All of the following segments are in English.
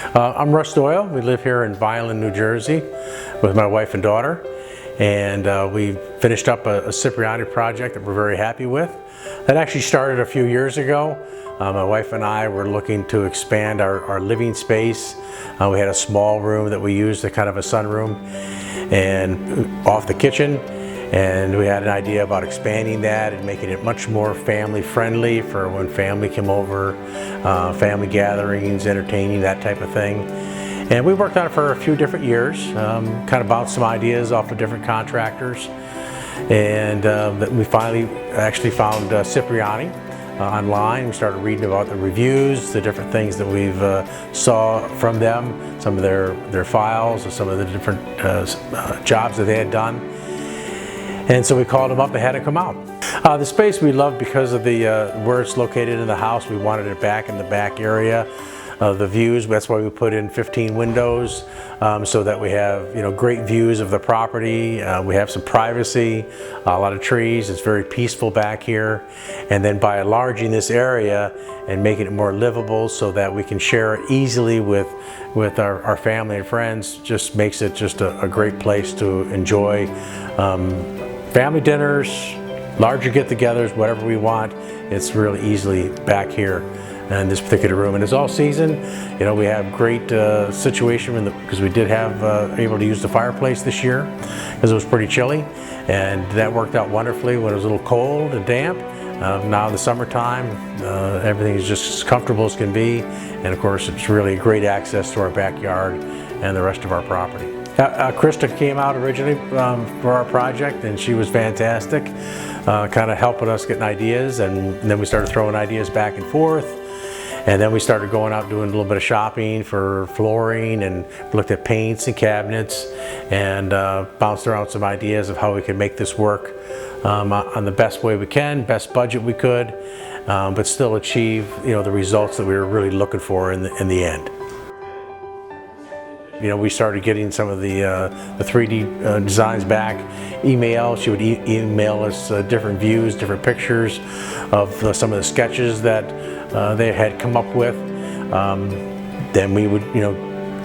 I'm Russ Doyle. We live here in Vineland, New Jersey with my wife and daughter. And we finished up a Cipriani project that we're very happy with. That actually started a few years ago. My wife and I were looking to expand our living space. We had a small room that we used as kind of a sunroom and off the kitchen. And we had an idea about expanding that and making it much more family friendly for when family came over, family gatherings, entertaining, that type of thing. And we worked on it for a few different years, kind of bounced some ideas off of different contractors. And we finally actually found Cipriani online. We started reading about the reviews, the different things that we've saw from them, some of their files, and some of the different jobs that they had done. And so we called them up, they had to come out. The space we loved because of the where it's located in the house. We wanted it back in the back area. The views, that's why we put in 15 windows so that we have great views of the property. We have some privacy, a lot of trees. It's very peaceful back here. And then by enlarging this area and making it more livable so that we can share it easily with our family and friends, just makes it just a great place to enjoy family dinners, larger get-togethers, whatever we want. It's really easily back here in this particular room, and it's all season. We have great situation because we did have able to use the fireplace this year because it was pretty chilly, and that worked out wonderfully when it was a little cold and damp. Now in the summertime, everything is just as comfortable as can be, and of course it's really great access to our backyard and the rest of our property. Krista came out originally for our project, and she was fantastic, kind of helping us getting ideas, and then we started throwing ideas back and forth. And then we started going out doing a little bit of shopping for flooring and looked at paints and cabinets and bounced around some ideas of how we could make this work on the best way we can, best budget we could, but still achieve the results that we were really looking for in the end. We started getting some of the 3D designs back, email. She would email us different views, different pictures of some of the sketches that they had come up with. Then we would,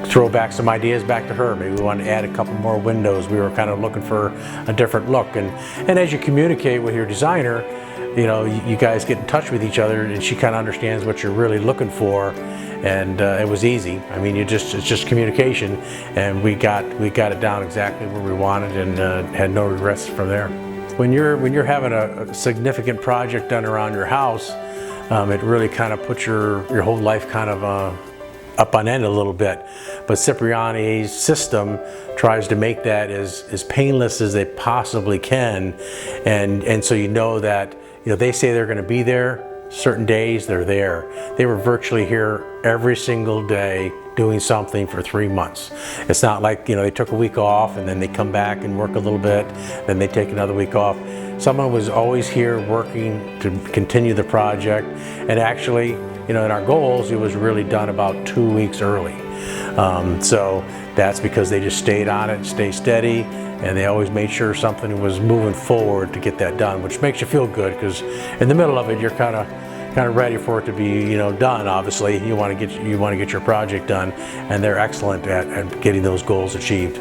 throw back some ideas back to her. Maybe we wanted to add a couple more windows. We were kind of looking for a different look. And as you communicate with your designer, you guys get in touch with each other, and she kind of understands what you're really looking for. And it was easy. I mean, it's just communication, and we got it down exactly where we wanted, and had no regrets from there. When you're having a significant project done around your house, it really kind of puts your whole life kind of up on end a little bit. But Cipriani's system tries to make that as painless as they possibly can, and so that they say they're going to be there. Certain days they're there. They were virtually here every single day doing something for 3 months. It's not like they took a week off and then they come back and work a little bit, then they take another week off. Someone was always here working to continue the project, and actually in our goals it was really done about 2 weeks early. So that's because they just stayed on it, stay steady, and they always made sure something was moving forward to get that done, which makes you feel good because in the middle of it you're kind of ready for it to be done. Obviously you want to get your project done, and they're excellent at getting those goals achieved.